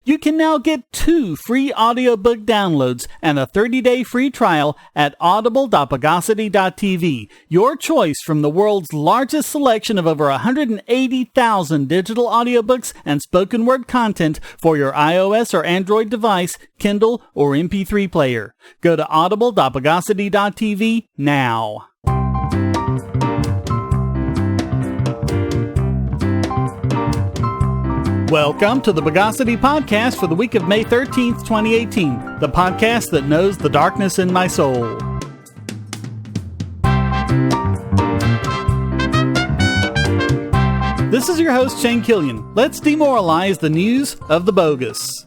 You can now get 2 free audiobook downloads and a 30-day free trial at audible.bogosity.tv. Your choice from the world's largest selection of over 180,000 digital audiobooks and spoken word content for your iOS or Android device, Kindle, or MP3 player. Go to audible.bogosity.tv now. Welcome to the Bogosity Podcast for the week of May 13th, 2018, the podcast that knows the darkness in my soul. This is your host, Shane Killian. Let's demoralize the news of the bogus.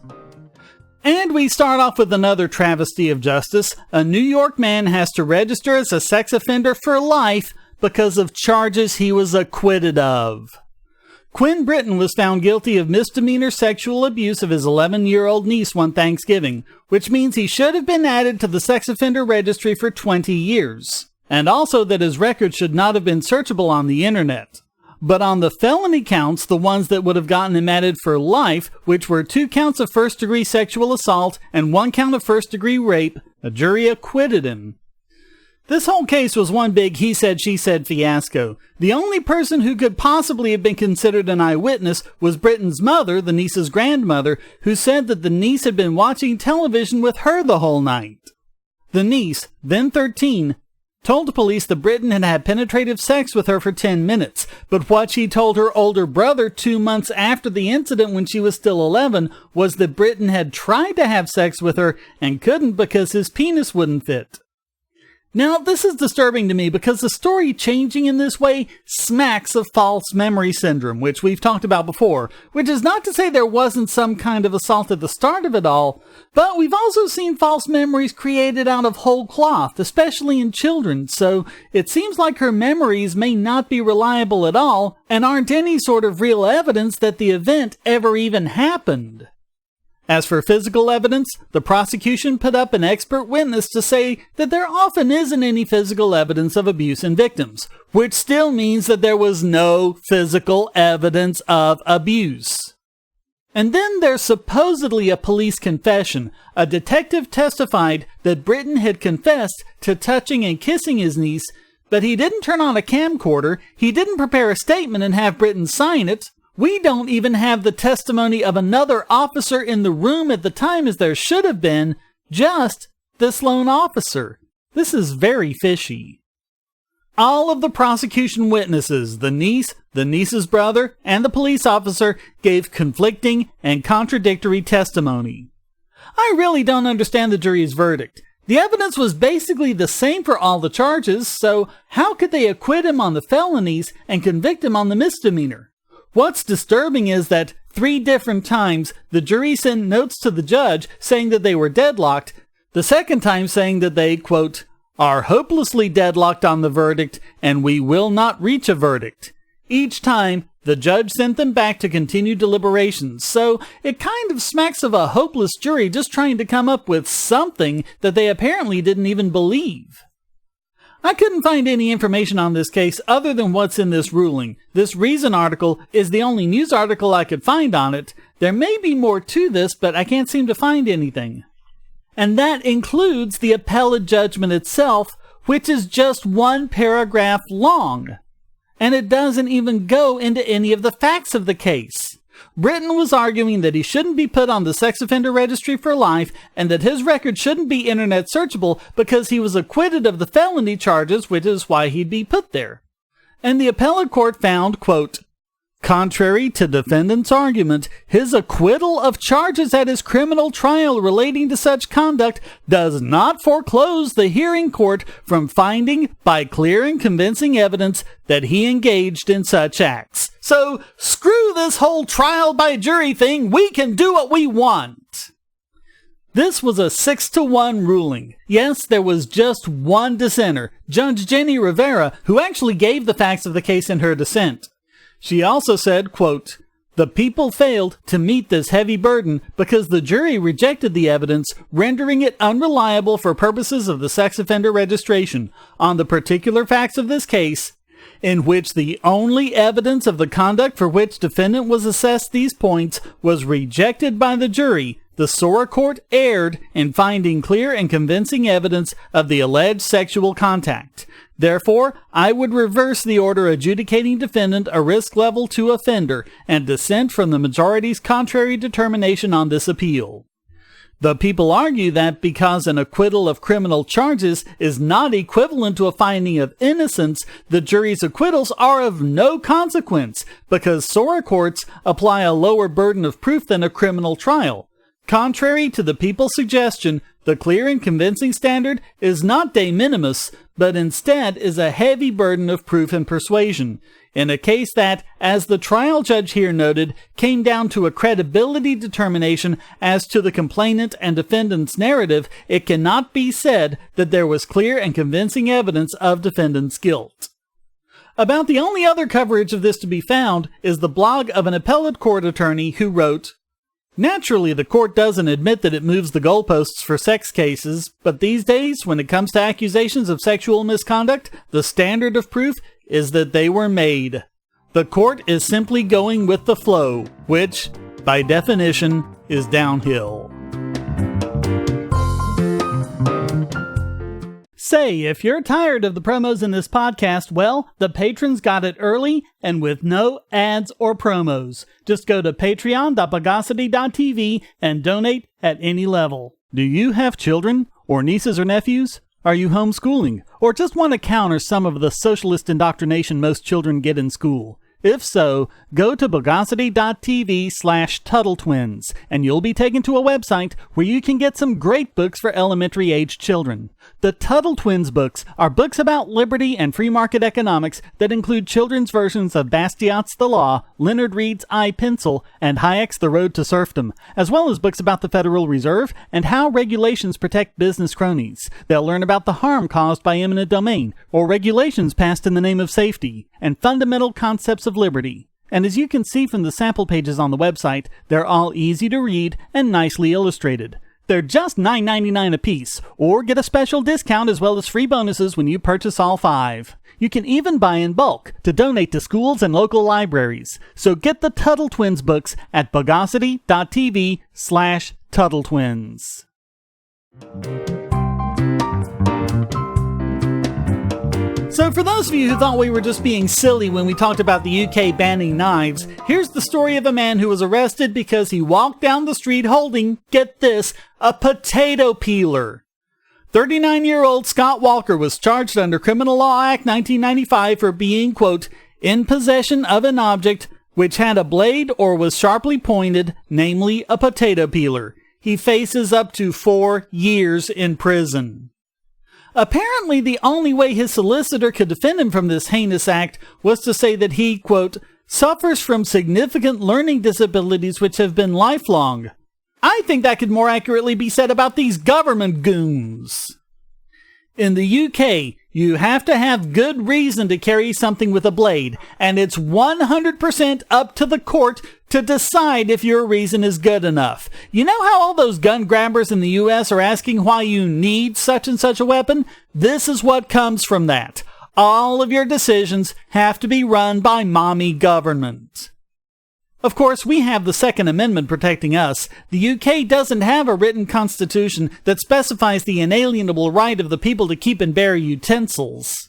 And we start off with another travesty of justice. A New York man has to register as a sex offender for life because of charges he was acquitted of. Quinn Britton was found guilty of misdemeanor sexual abuse of his 11-year-old niece one Thanksgiving, which means he should have been added to the sex offender registry for 20 years, and also that his record should not have been searchable on the internet. But on the felony counts, the ones that would have gotten him added for life, which were 2 counts of first-degree sexual assault and 1 count of first-degree rape, a jury acquitted him. This whole case was one big he said, she said fiasco. The only person who could possibly have been considered an eyewitness was Britton's mother, the niece's grandmother, who said that the niece had been watching television with her the whole night. The niece, then 13, told police that Britton had had penetrative sex with her for 10 minutes, but what she told her older brother 2 months after the incident when she was still 11 was that Britton had tried to have sex with her and couldn't because his penis wouldn't fit. Now, this is disturbing to me because the story changing in this way smacks of false memory syndrome, which we've talked about before, which is not to say there wasn't some kind of assault at the start of it all, but we've also seen false memories created out of whole cloth, especially in children, so it seems like her memories may not be reliable at all and aren't any sort of real evidence that the event ever even happened. As for physical evidence, the prosecution put up an expert witness to say that there often isn't any physical evidence of abuse in victims, which still means that there was no physical evidence of abuse. And then there's supposedly a police confession. A detective testified that Britton had confessed to touching and kissing his niece, but he didn't turn on a camcorder, he didn't prepare a statement and have Britton sign it. We don't even have the testimony of another officer in the room at the time as there should have been, just this lone officer. This is very fishy. All of the prosecution witnesses, the niece, the niece's brother, and the police officer gave conflicting and contradictory testimony. I really don't understand the jury's verdict. The evidence was basically the same for all the charges, so how could they acquit him on the felonies and convict him on the misdemeanor? What's disturbing is that 3 different times the jury sent notes to the judge saying that they were deadlocked, the second time saying that they, quote, are hopelessly deadlocked on the verdict and we will not reach a verdict. Each time, the judge sent them back to continue deliberations, so it kind of smacks of a hopeless jury just trying to come up with something that they apparently didn't even believe. I couldn't find any information on this case other than what's in this ruling. This Reason article is the only news article I could find on it. There may be more to this, but I can't seem to find anything. And that includes the appellate judgment itself, which is just 1 paragraph long. And it doesn't even go into any of the facts of the case. Britton was arguing that he shouldn't be put on the sex offender registry for life and that his record shouldn't be internet searchable because he was acquitted of the felony charges, which is why he'd be put there. And the appellate court found, quote, contrary to defendant's argument, his acquittal of charges at his criminal trial relating to such conduct does not foreclose the hearing court from finding by clear and convincing evidence that he engaged in such acts. So, screw this whole trial by jury thing, we can do what we want. This was a 6-1 ruling. Yes, there was just one dissenter, Judge Jenny Rivera, who actually gave the facts of the case in her dissent. She also said, quote, the people failed to meet this heavy burden because the jury rejected the evidence, rendering it unreliable for purposes of the sex offender registration. On the particular facts of this case, in which the only evidence of the conduct for which defendant was assessed these points was rejected by the jury, the Csorah court erred in finding clear and convincing evidence of the alleged sexual contact. Therefore, I would reverse the order adjudicating defendant a risk level 2 offender and dissent from the majority's contrary determination on this appeal. The people argue that because an acquittal of criminal charges is not equivalent to a finding of innocence, the jury's acquittals are of no consequence because Csorah courts apply a lower burden of proof than a criminal trial. Contrary to the people's suggestion, the clear and convincing standard is not de minimis, but instead is a heavy burden of proof and persuasion. In a case that, as the trial judge here noted, came down to a credibility determination as to the complainant and defendant's narrative, it cannot be said that there was clear and convincing evidence of defendant's guilt. About the only other coverage of this to be found is the blog of an appellate court attorney who wrote, "Naturally, the court doesn't admit that it moves the goalposts for sex cases, but these days, when it comes to accusations of sexual misconduct, the standard of proof is that they were made. The court is simply going with the flow, which, by definition, is downhill." Say, if you're tired of the promos in this podcast, well, the patrons got it early and with no ads or promos. Just go to patreon.bogosity.tv and donate at any level. Do you have children or nieces or nephews? Are you homeschooling or just want to counter some of the socialist indoctrination most children get in school? If so, go to bogosity.tv/TuttleTwins and you'll be taken to a website where you can get some great books for elementary-aged children. The Tuttle Twins books are books about liberty and free market economics that include children's versions of Bastiat's The Law, Leonard Read's I, Pencil, and Hayek's The Road to Serfdom, as well as books about the Federal Reserve and how regulations protect business cronies. They'll learn about the harm caused by eminent domain, or regulations passed in the name of safety, and fundamental concepts of liberty. And as you can see from the sample pages on the website, they're all easy to read and nicely illustrated. They're just $9.99 a piece, or get a special discount as well as free bonuses when you purchase all 5. You can even buy in bulk to donate to schools and local libraries. So get the Tuttle Twins books at bogosity.tv/TuttleTwins. So for those of you who thought we were just being silly when we talked about the UK banning knives, here's the story of a man who was arrested because he walked down the street holding, get this, a potato peeler. 39-year-old Scott Walker was charged under Criminal Law Act 1995 for being, quote, in possession of an object which had a blade or was sharply pointed, namely a potato peeler. He faces up to 4 years in prison. Apparently, the only way his solicitor could defend him from this heinous act was to say that he, quote, suffers from significant learning disabilities which have been lifelong. I think that could more accurately be said about these government goons. In the UK, you have to have good reason to carry something with a blade, and it's 100% up to the court to decide if your reason is good enough. You know how all those gun grabbers in the US are asking why you need such and such a weapon? This is what comes from that. All of your decisions have to be run by mommy government. Of course, we have the Second Amendment protecting us. The UK doesn't have a written constitution that specifies the inalienable right of the people to keep and bear utensils.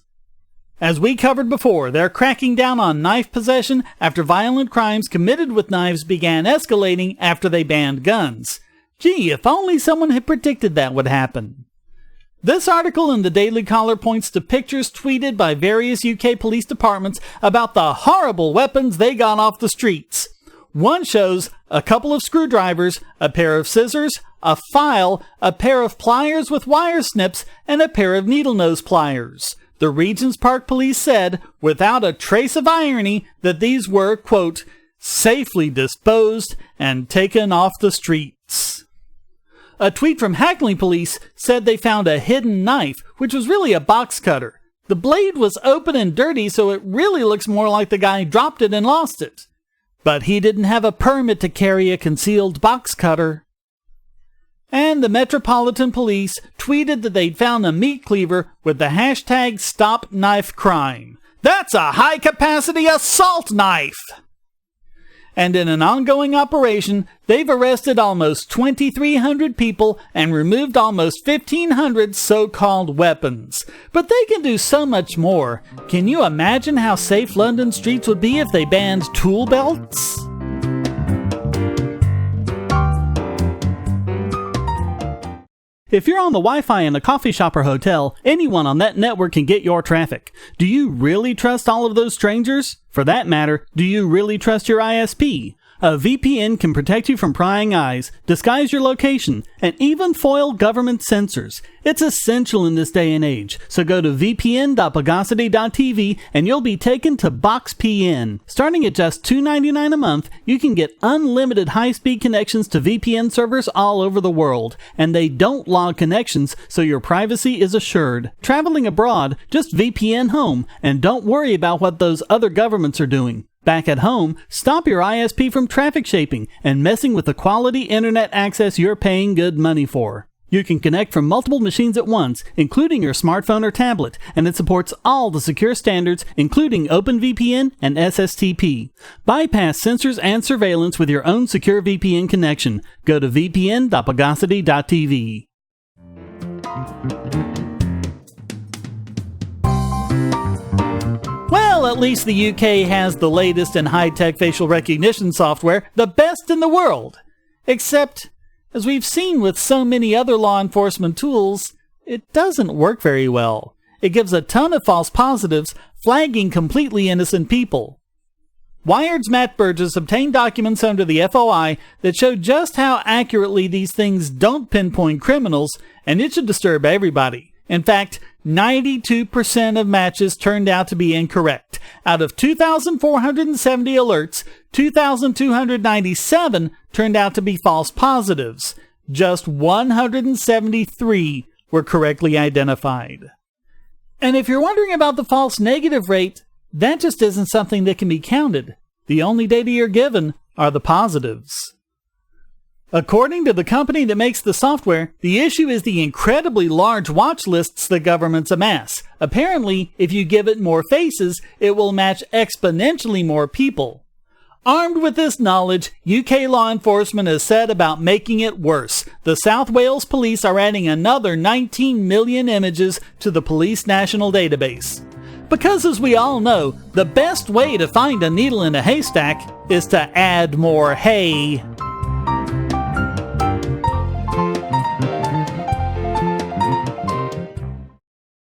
As we covered before, they're cracking down on knife possession after violent crimes committed with knives began escalating after they banned guns. Gee, if only someone had predicted that would happen. This article in the Daily Caller points to pictures tweeted by various UK police departments about the horrible weapons they got off the streets. One shows a couple of screwdrivers, a pair of scissors, a file, a pair of pliers with wire snips, and a pair of needle nose pliers. The Regent's Park Police said, without a trace of irony, that these were, quote, safely disposed and taken off the streets. A tweet from Hackney Police said they found a hidden knife, which was really a box cutter. The blade was open and dirty, so it really looks more like the guy dropped it and lost it. But he didn't have a permit to carry a concealed box cutter. And the Metropolitan Police tweeted that they'd found a meat cleaver with the hashtag #StopKnifeCrime. That's a high-capacity assault knife! And in an ongoing operation, they've arrested almost 2,300 people and removed almost 1,500 so-called weapons. But they can do so much more. Can you imagine how safe London streets would be if they banned tool belts? If you're on the Wi-Fi in a coffee shop or hotel, anyone on that network can get your traffic. Do you really trust all of those strangers? For that matter, do you really trust your ISP? A VPN can protect you from prying eyes, disguise your location, and even foil government censors. It's essential in this day and age, so go to vpn.bogosity.tv and you'll be taken to BoxPN. Starting at just $2.99 a month, you can get unlimited high-speed connections to VPN servers all over the world, and they don't log connections, so your privacy is assured. Traveling abroad, just VPN home, and don't worry about what those other governments are doing. Back at home, stop your ISP from traffic shaping and messing with the quality internet access you're paying good money for. You can connect from multiple machines at once, including your smartphone or tablet, and it supports all the secure standards, including OpenVPN and SSTP. Bypass censors and surveillance with your own secure VPN connection. Go to vpn.bogosity.tv. Well, at least the UK has the latest and high-tech facial recognition software, the best in the world. Except, as we've seen with so many other law enforcement tools, it doesn't work very well. It gives a ton of false positives, flagging completely innocent people. Wired's Matt Burgess obtained documents under the FOI that show just how accurately these things don't pinpoint criminals, and it should disturb everybody. In fact, 92% of matches turned out to be incorrect. Out of 2,470 alerts, 2,297 turned out to be false positives. Just 173 were correctly identified. And if you're wondering about the false negative rate, that just isn't something that can be counted. The only data you're given are the positives. According to the company that makes the software, the issue is the incredibly large watch lists that governments amass. Apparently, if you give it more faces, it will match exponentially more people. Armed with this knowledge, UK law enforcement has set about making it worse. The South Wales Police are adding another 19 million images to the Police National Database. Because as we all know, the best way to find a needle in a haystack is to add more hay.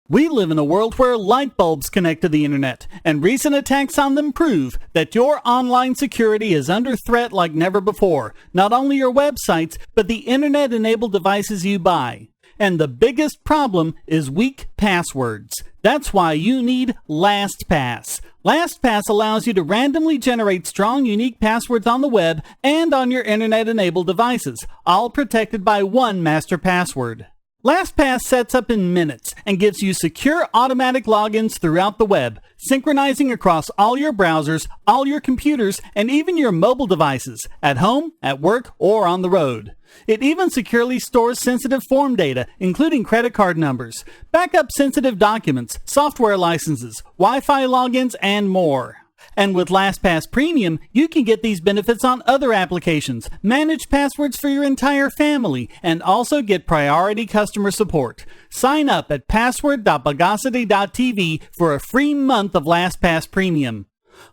We live in a world where light bulbs connect to the internet, and recent attacks on them prove that your online security is under threat like never before. Not only your websites, but the internet-enabled devices you buy. And the biggest problem is weak passwords. That's why you need LastPass. LastPass allows you to randomly generate strong, unique passwords on the web and on your internet-enabled devices, all protected by one master password. LastPass sets up in minutes and gives you secure automatic logins throughout the web, synchronizing across all your browsers, all your computers, and even your mobile devices, at home, at work, or on the road. It even securely stores sensitive form data, including credit card numbers, backup sensitive documents, software licenses, Wi-Fi logins, and more. And with LastPass Premium, you can get these benefits on other applications, manage passwords for your entire family, and also get priority customer support. Sign up at password.bogosity.tv for a free month of LastPass Premium.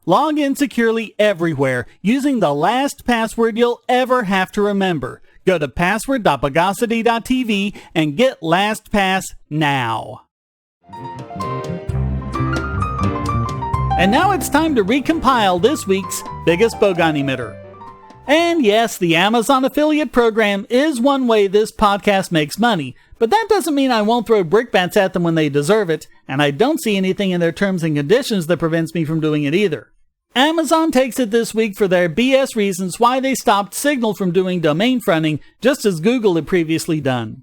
Log in securely everywhere using the last password you'll ever have to remember. Go to password.bogosity.tv and get LastPass now. And now it's time to recompile this week's biggest Bogon emitter. And yes, the Amazon affiliate program is one way this podcast makes money, but that doesn't mean I won't throw brickbats at them when they deserve it, and I don't see anything in their terms and conditions that prevents me from doing it either. Amazon takes it this week for their BS reasons why they stopped Signal from doing domain fronting, just as Google had previously done.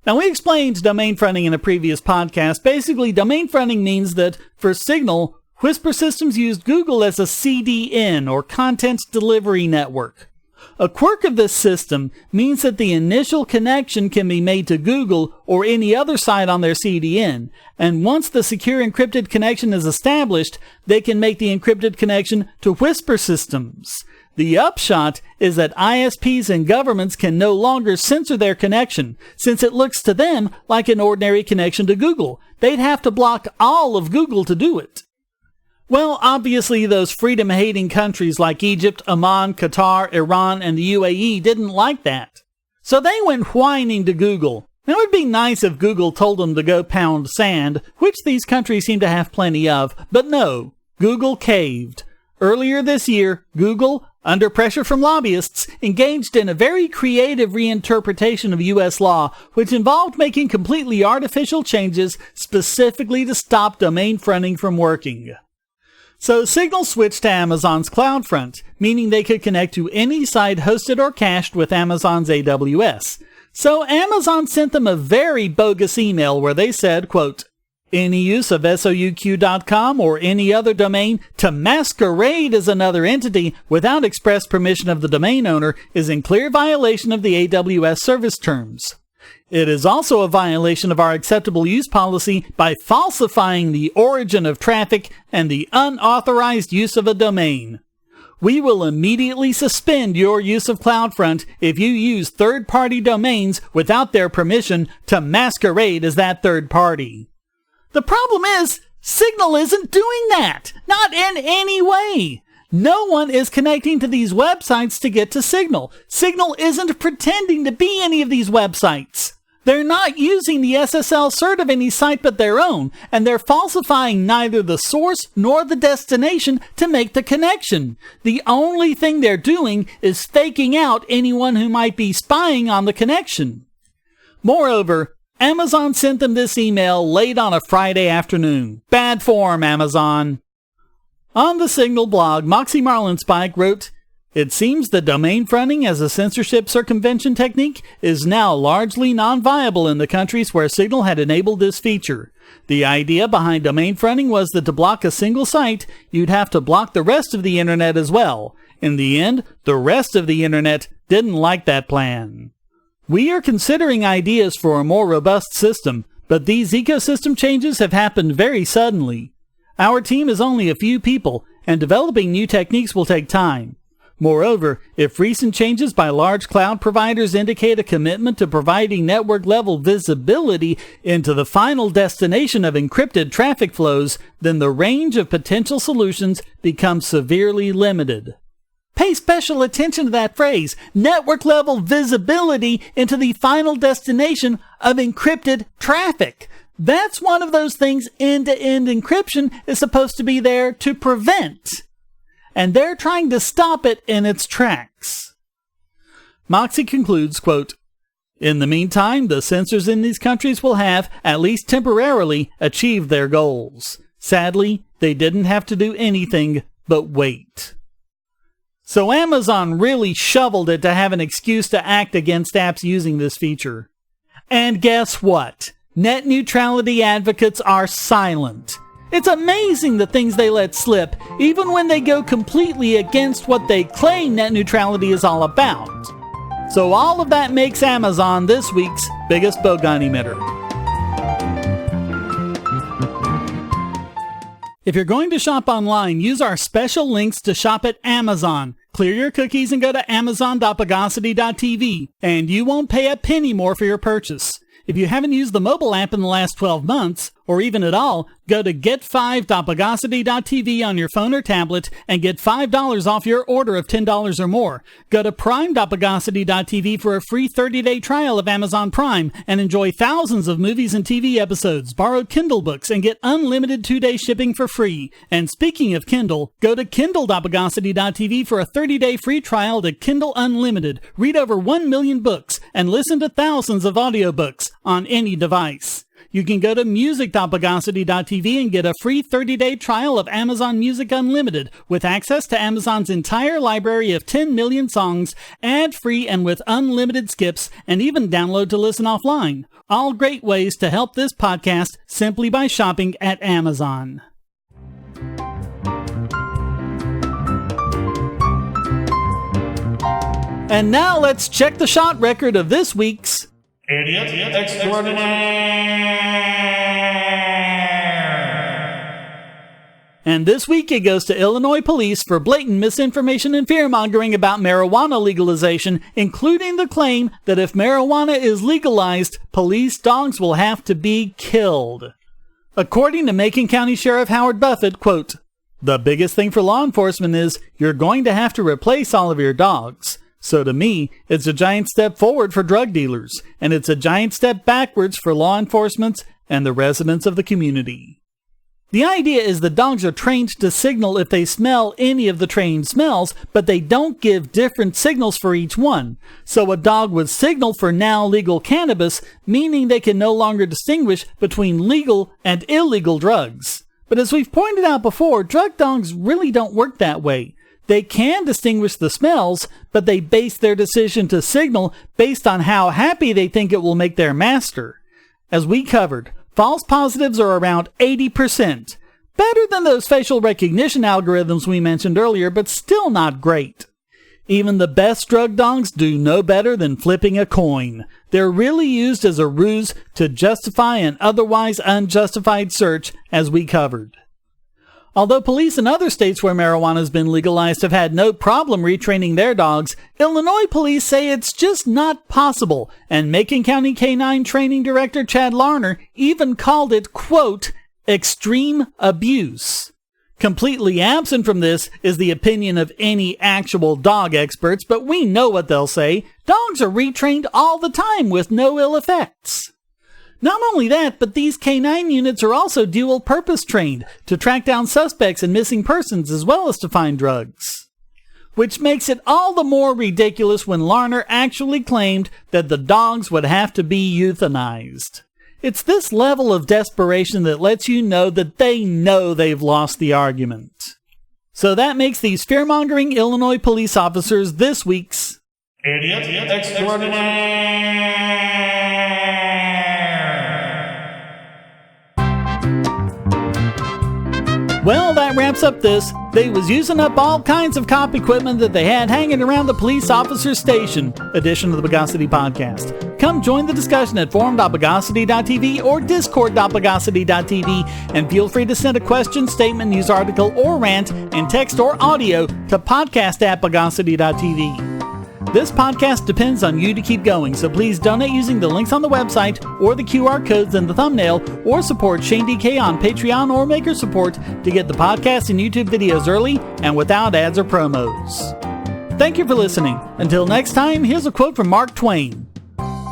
Now, we explained domain fronting in a previous podcast. Basically, domain fronting means that, for Signal, Whisper Systems used Google as a CDN, or Content Delivery Network. A quirk of this system means that the initial connection can be made to Google or any other site on their CDN, and once the secure encrypted connection is established, they can make the encrypted connection to whisper systems. The upshot is that ISPs and governments can no longer censor their connection, since it looks to them like an ordinary connection to Google. They'd have to block all of Google to do it. Well, obviously those freedom-hating countries like Egypt, Oman, Qatar, Iran, and the UAE didn't like that. So they went whining to Google. Now, it would be nice if Google told them to go pound sand, which these countries seem to have plenty of, but no, Google caved. Earlier this year, Google, under pressure from lobbyists, engaged in a very creative reinterpretation of U.S. law, which involved making completely artificial changes specifically to stop domain fronting from working. So Signal switched to Amazon's CloudFront, meaning they could connect to any site hosted or cached with Amazon's AWS. So Amazon sent them a very bogus email where they said, quote, "Any use of SOUQ.com or any other domain to masquerade as another entity without express permission of the domain owner is in clear violation of the AWS service terms. It is also a violation of our acceptable use policy by falsifying the origin of traffic and the unauthorized use of a domain. We will immediately suspend your use of CloudFront if you use third-party domains without their permission to masquerade as that third party." The problem is, Signal isn't doing that. Not in any way. No one is connecting to these websites to get to Signal. Signal isn't pretending to be any of these websites. They're not using the SSL cert of any site but their own, and they're falsifying neither the source nor the destination to make the connection. The only thing they're doing is faking out anyone who might be spying on the connection. Moreover, Amazon sent them this email late on a Friday afternoon. Bad form, Amazon. On the Signal blog, Moxie Marlinspike wrote, "It seems that domain fronting as a censorship circumvention technique is now largely non-viable in the countries where Signal had enabled this feature. The idea behind domain fronting was that to block a single site, you'd have to block the rest of the internet as well. In the end, the rest of the internet didn't like that plan. We are considering ideas for a more robust system, but these ecosystem changes have happened very suddenly. Our team is only a few people, and developing new techniques will take time. Moreover, if recent changes by large cloud providers indicate a commitment to providing network-level visibility into the final destination of encrypted traffic flows, then the range of potential solutions becomes severely limited." Pay special attention to that phrase, network-level visibility into the final destination of encrypted traffic. That's one of those things end-to-end encryption is supposed to be there to prevent. And they're trying to stop it in its tracks. Moxie concludes, quote, "In the meantime, the censors in these countries will have, at least temporarily, achieved their goals. Sadly, they didn't have to do anything but wait." So Amazon really shoveled it to have an excuse to act against apps using this feature. And guess what? Net neutrality advocates are silent. It's amazing the things they let slip, even when they go completely against what they claim net neutrality is all about. So all of that makes Amazon this week's biggest bogon emitter. If you're going to shop online, use our special links to shop at Amazon. Clear your cookies and go to amazon.bogosity.tv, and you won't pay a penny more for your purchase. If you haven't used the mobile app in the last 12 months, or even at all, go to get5.bogosity.tv on your phone or tablet and get $5 off your order of $10 or more. Go to prime.bogosity.tv for a free 30-day trial of Amazon Prime and enjoy thousands of movies and TV episodes, borrowed Kindle books, and get unlimited 2-day shipping for free. And speaking of Kindle, go to kindle.bogosity.tv for a 30-day free trial to Kindle Unlimited. Read over 1 million books and listen to thousands of audiobooks on any device. You can go to music.bogosity.tv and get a free 30-day trial of Amazon Music Unlimited with access to Amazon's entire library of 10 million songs, ad-free and with unlimited skips, and even download to listen offline. All great ways to help this podcast simply by shopping at Amazon. And now let's check the shot record of this week's Idiot Extraordinare. And this week it goes to Illinois police for blatant misinformation and fear-mongering about marijuana legalization, including the claim that if marijuana is legalized, police dogs will have to be killed. According to Macon County Sheriff Howard Buffett, quote, "The biggest thing for law enforcement is you're going to have to replace all of your dogs. So to me, it's a giant step forward for drug dealers, and it's a giant step backwards for law enforcement and the residents of the community." The idea is the dogs are trained to signal if they smell any of the trained smells, but they don't give different signals for each one. So a dog would signal for now legal cannabis, meaning they can no longer distinguish between legal and illegal drugs. But as we've pointed out before, drug dogs really don't work that way. They can distinguish the smells, but they base their decision to signal based on how happy they think it will make their master. As we covered, false positives are around 80%. Better than those facial recognition algorithms we mentioned earlier, but still not great. Even the best drug dogs do no better than flipping a coin. They're really used as a ruse to justify an otherwise unjustified search, as we covered. Although police in other states where marijuana has been legalized have had no problem retraining their dogs, Illinois police say it's just not possible, and Macon County Canine Training Director Chad Larner even called it, quote, extreme abuse. Completely absent from this is the opinion of any actual dog experts, but we know what they'll say. Dogs are retrained all the time with no ill effects. Not only that, but these canine units are also dual-purpose trained to track down suspects and missing persons as well as to find drugs. Which makes it all the more ridiculous when Larner actually claimed that the dogs would have to be euthanized. It's this level of desperation that lets you know that they know they've lost the argument. So that makes these fear-mongering Illinois police officers this week's Idiot Extraordinare. Well, that wraps up this. They was using up all kinds of cop equipment that they had hanging around the police officer's station edition of the Bogosity Podcast. Come join the discussion at forum.bogosity.tv or discord.bogosity.tv, and feel free to send a question, statement, news article, or rant in text or audio to podcast@bogosity.tv. This podcast depends on you to keep going, so please donate using the links on the website or the QR codes in the thumbnail, or support Shane DK on Patreon or Maker Support to get the podcast and YouTube videos early and without ads or promos. Thank you for listening. Until next time, here's a quote from Mark Twain.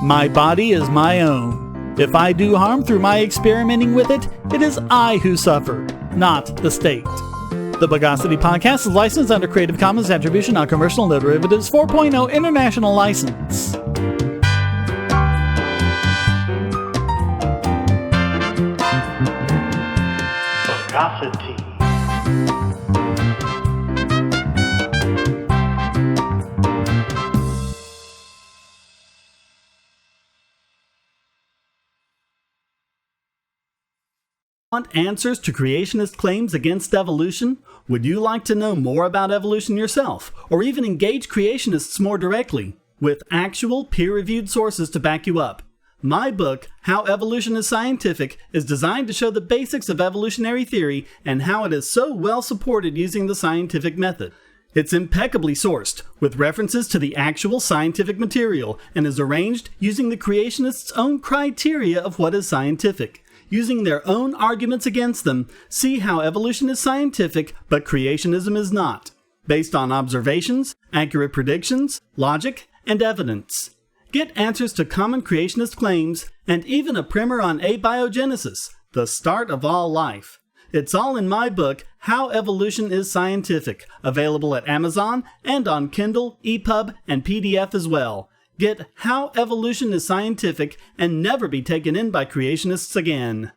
"My body is my own. If I do harm through my experimenting with it, it is I who suffer, not the state." The Bogosity Podcast is licensed under Creative Commons Attribution Non-Commercial No Derivatives 4.0 International License. Bogosity. Want answers to creationist claims against evolution? Would you like to know more about evolution yourself, or even engage creationists more directly, with actual peer-reviewed sources to back you up? My book, How Evolution is Scientific, is designed to show the basics of evolutionary theory and how it is so well supported using the scientific method. It's impeccably sourced, with references to the actual scientific material, and is arranged using the creationists' own criteria of what is scientific. Using their own arguments against them, see how evolution is scientific, but creationism is not, based on observations, accurate predictions, logic, and evidence. Get answers to common creationist claims, and even a primer on abiogenesis, the start of all life. It's all in my book, How Evolution is Scientific, available at Amazon and on Kindle, EPUB, and PDF as well. Get How Evolution is Scientific and never be taken in by creationists again.